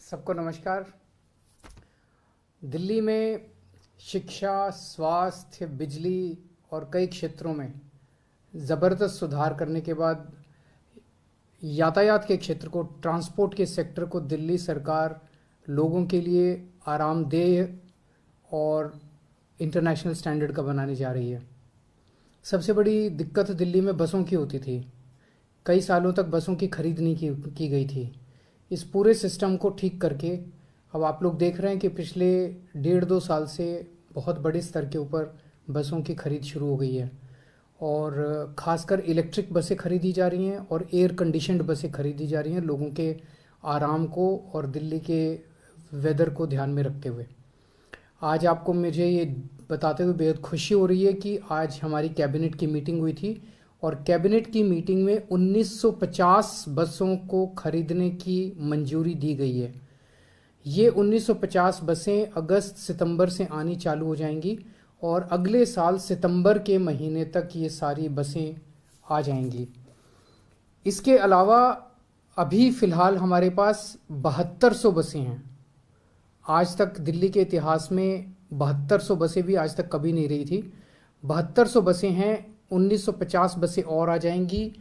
सबको नमस्कार। दिल्ली में शिक्षा, स्वास्थ्य, बिजली और कई क्षेत्रों में ज़बरदस्त सुधार करने के बाद यातायात के क्षेत्र को, ट्रांसपोर्ट के सेक्टर को दिल्ली सरकार लोगों के लिए आरामदेह और इंटरनेशनल स्टैंडर्ड का बनाने जा रही है। सबसे बड़ी दिक्कत दिल्ली में बसों की होती थी। कई सालों तक बसों की खरीद नहीं की गई थी। इस पूरे सिस्टम को ठीक करके अब आप लोग देख रहे हैं कि पिछले 1.5-2 साल से बहुत बड़े स्तर के ऊपर बसों की खरीद शुरू हो गई है और ख़ासकर इलेक्ट्रिक बसें खरीदी जा रही हैं और एयर कंडीशनड बसें खरीदी जा रही हैं लोगों के आराम को और दिल्ली के वेदर को ध्यान में रखते हुए। आज आपको मुझे ये बताते हुए बेहद खुशी हो रही है कि आज हमारी कैबिनेट की मीटिंग हुई थी और कैबिनेट की मीटिंग में 1950 बसों को खरीदने की मंजूरी दी गई है। ये 1950 बसें अगस्त सितंबर से आनी चालू हो जाएंगी और अगले साल सितंबर के महीने तक ये सारी बसें आ जाएंगी। इसके अलावा अभी फ़िलहाल हमारे पास 7200 बसें हैं। आज तक दिल्ली के इतिहास में 7200 बसें भी आज तक कभी नहीं रही थी। 7200 बसें हैं, 1950 बसें और आ जाएंगी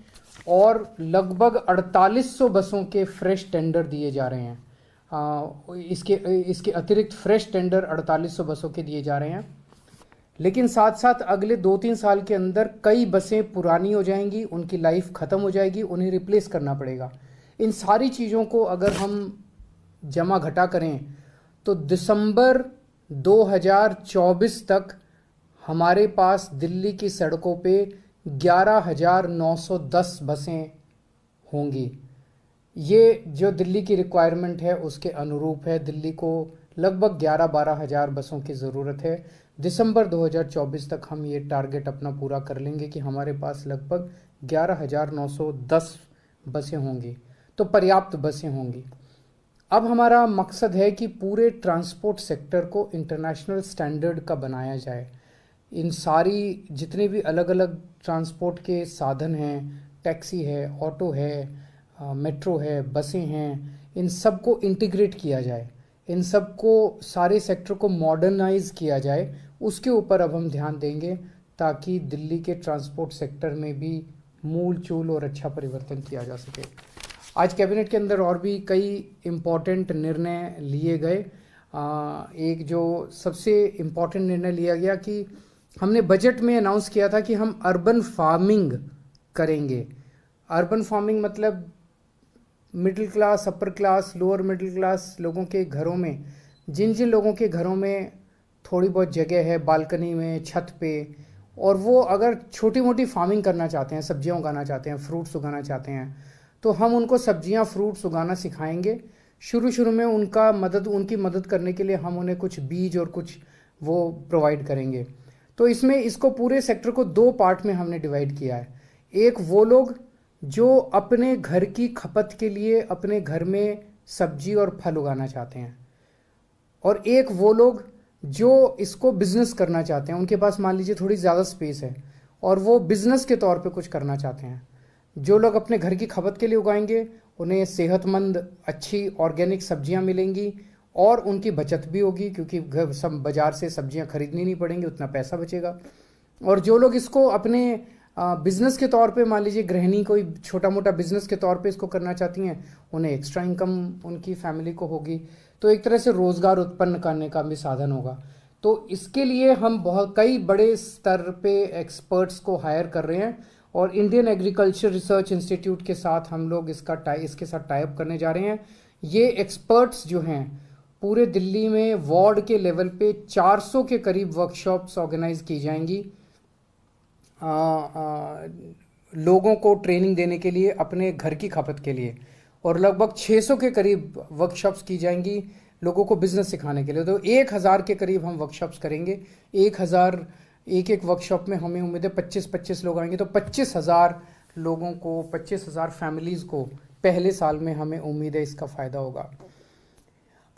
और लगभग 4800 बसों के फ्रेश टेंडर दिए जा रहे हैं। इसके अतिरिक्त फ्रेश टेंडर 4800 बसों के दिए जा रहे हैं। लेकिन साथ साथ अगले 2-3 साल के अंदर कई बसें पुरानी हो जाएंगी, उनकी लाइफ ख़त्म हो जाएगी, उन्हें रिप्लेस करना पड़ेगा। इन सारी चीज़ों को अगर हम जमा घटा करें तो दिसंबर 2024 तक हमारे पास दिल्ली की सड़कों पे 11,910 बसें होंगी। ये जो दिल्ली की रिक्वायरमेंट है उसके अनुरूप है। दिल्ली को लगभग 11-12 हज़ार बसों की ज़रूरत है। दिसंबर 2024 तक हम ये टारगेट अपना पूरा कर लेंगे कि हमारे पास लगभग 11,910 बसें होंगी, तो पर्याप्त बसें होंगी। अब हमारा मकसद है कि पूरे ट्रांसपोर्ट सेक्टर को इंटरनेशनल स्टैंडर्ड का बनाया जाए। इन सारी जितने भी अलग अलग ट्रांसपोर्ट के साधन हैं, टैक्सी है, ऑटो है, मेट्रो है, बसें हैं, इन सब को इंटीग्रेट किया जाए, इन सब को, सारे सेक्टर को मॉडर्नाइज किया जाए। उसके ऊपर अब हम ध्यान देंगे ताकि दिल्ली के ट्रांसपोर्ट सेक्टर में भी मूल चूल और अच्छा परिवर्तन किया जा सके। आज कैबिनेट के अंदर और भी कई इम्पॉर्टेंट निर्णय लिए गए। एक जो सबसे इम्पॉर्टेंट निर्णय लिया गया कि हमने बजट में अनाउंस किया था कि हम अर्बन फार्मिंग करेंगे। अर्बन फार्मिंग मतलब middle class, upper class, lower middle class लोगों के घरों में, जिन जिन लोगों के घरों में थोड़ी बहुत जगह है, बालकनी में, छत पे, और वो अगर छोटी मोटी फार्मिंग करना चाहते हैं, सब्जियां उगाना चाहते हैं, फ्रूट्स उगाना चाहते हैं, तो हम उनको सब्जियां, फ्रूट्स उगाना सिखाएंगे। शुरू में उनकी मदद करने के लिए हम उन्हें कुछ बीज और कुछ वो प्रोवाइड करेंगे। तो इसमें इसको पूरे सेक्टर को 2 पार्ट में हमने डिवाइड किया है। एक वो लोग जो अपने घर की खपत के लिए अपने घर में सब्जी और फल उगाना चाहते हैं, और एक वो लोग जो इसको बिजनेस करना चाहते हैं। उनके पास मान लीजिए थोड़ी ज़्यादा स्पेस है और वो बिजनेस के तौर पे कुछ करना चाहते हैं। जो लोग अपने घर की खपत के लिए उगाएंगे उन्हें सेहतमंद, अच्छी ऑर्गेनिक सब्जियां मिलेंगी और उनकी बचत भी होगी, क्योंकि सब बाजार से सब्जियां खरीदनी नहीं पड़ेंगी, उतना पैसा बचेगा। और जो लोग इसको अपने बिजनेस के तौर पे, मान लीजिए गृहिणी कोई छोटा मोटा बिजनेस के तौर पे इसको करना चाहती हैं, उन्हें एक्स्ट्रा इनकम उनकी फैमिली को होगी, तो एक तरह से रोजगार उत्पन्न करने का भी साधन होगा। तो इसके लिए हम कई बड़े स्तर पे एक्सपर्ट्स को हायर कर रहे हैं और इंडियन एग्रीकल्चर रिसर्च इंस्टीट्यूट के साथ हम लोग इसके साथ टाई अप करने जा रहे हैं। ये एक्सपर्ट्स जो हैं पूरे दिल्ली में वार्ड के लेवल पे 400 के करीब वर्कशॉप्स ऑर्गेनाइज की जाएंगी लोगों को ट्रेनिंग देने के लिए अपने घर की खपत के लिए, और लगभग 600 के करीब वर्कशॉप्स की जाएंगी लोगों को बिजनेस सिखाने के लिए। तो 1000 के करीब हम वर्कशॉप्स करेंगे। 1000 एक वर्कशॉप में हमें उम्मीद है 25-25 लोग आएंगे, तो 25,000 लोगों को, 25,000 फैमिलीज़ को पहले साल में हमें उम्मीद है इसका फ़ायदा होगा।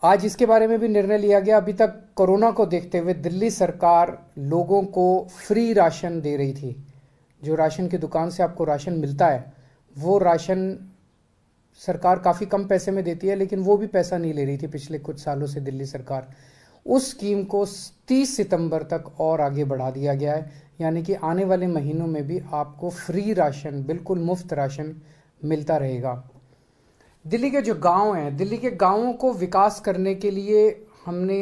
आज इसके बारे में भी निर्णय लिया गया। अभी तक कोरोना को देखते हुए दिल्ली सरकार लोगों को फ्री राशन दे रही थी। जो राशन की दुकान से आपको राशन मिलता है वो राशन सरकार काफ़ी कम पैसे में देती है, लेकिन वो भी पैसा नहीं ले रही थी पिछले कुछ सालों से दिल्ली सरकार। उस स्कीम को 30 सितंबर तक और आगे बढ़ा दिया गया है, यानी कि आने वाले महीनों में भी आपको फ्री राशन, बिल्कुल मुफ्त राशन मिलता रहेगा। दिल्ली के जो गांव हैं, दिल्ली के गांवों को विकास करने के लिए हमने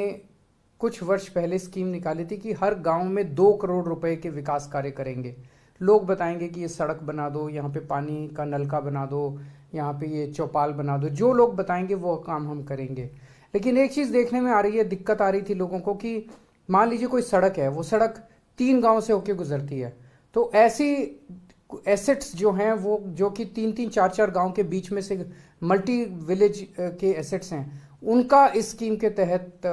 कुछ वर्ष पहले स्कीम निकाली थी कि हर गांव में 2 करोड़ रुपए के विकास कार्य करेंगे। लोग बताएंगे कि ये सड़क बना दो, यहाँ पे पानी का नलका बना दो, यहाँ पे ये चौपाल बना दो, जो लोग बताएंगे वो काम हम करेंगे। लेकिन एक चीज़ देखने में आ रही है, दिक्कत आ रही थी लोगों को कि मान लीजिए कोई सड़क है, वो सड़क 3 गांव से होके गुजरती है, तो ऐसी एसेट्स जो हैं वो, जो कि 3-3 4-4 गांव के बीच में से मल्टी विलेज के एसेट्स हैं, उनका इस स्कीम के तहत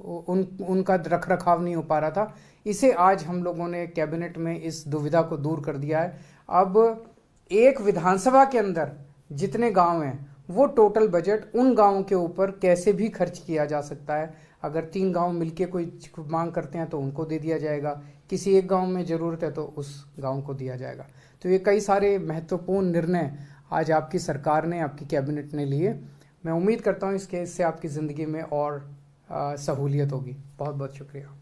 उनका रख रखाव नहीं हो पा रहा था। इसे आज हम लोगों ने कैबिनेट में इस दुविधा को दूर कर दिया है। अब एक विधानसभा के अंदर जितने गांव हैं, वो टोटल बजट उन गांवों के ऊपर कैसे भी खर्च किया जा सकता है। अगर 3 गांव मिलके कोई मांग करते हैं तो उनको दे दिया जाएगा, किसी एक गांव में ज़रूरत है तो उस गांव को दिया जाएगा। तो ये कई सारे महत्वपूर्ण निर्णय आज आपकी सरकार ने, आपकी कैबिनेट ने लिए। मैं उम्मीद करता हूँ इससे आपकी ज़िंदगी में और सहूलियत होगी। बहुत बहुत शुक्रिया।